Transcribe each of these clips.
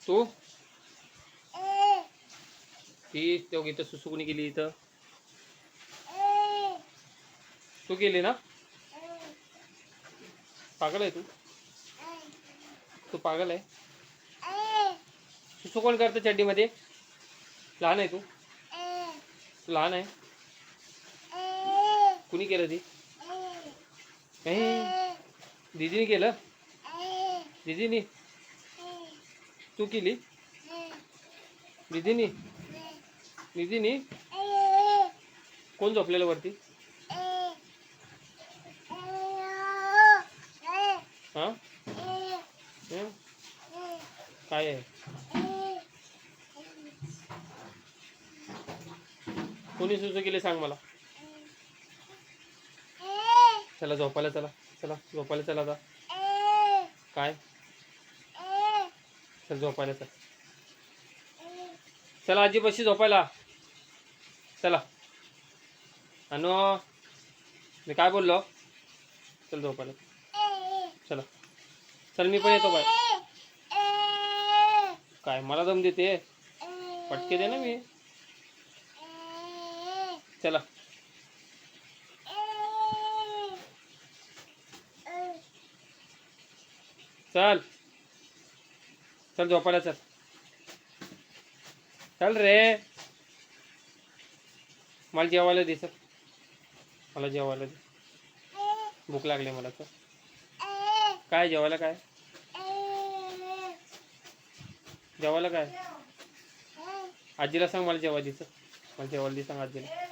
तू ती तो इथं सुसुकुणी गेली इथं तू गेली ना पागल आहे तू पागल आहे सुसु कोण करतं चड्डीमध्ये लहान आहे तू लहान आहे कुणी केलं ती दीदीने केलं दीदीने तू केली दीदीने दीदीने कोण झोपलेलं वरती हां काय आहे कोणी सुसू केली सांग मला चला झोपायला चला चला झोपायला चला आता काय चल झोपायला चल चला आजी बशी झोपायला चला अनु मी काय बोललो चल झोपायला चला चल मी पण येतो बाय काय मला दम देते पटके दे ना मी चला चल चल झोपायला चल चल रे मला जेवायला दे चल मला जेवायला दे भूक लागली मला तर काय जेवायला काय जेवायला काय आजीला सांग मला जेवायला दे चल मला जेवायला दे सांग आजीला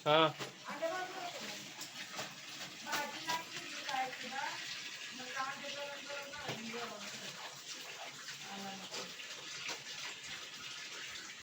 हां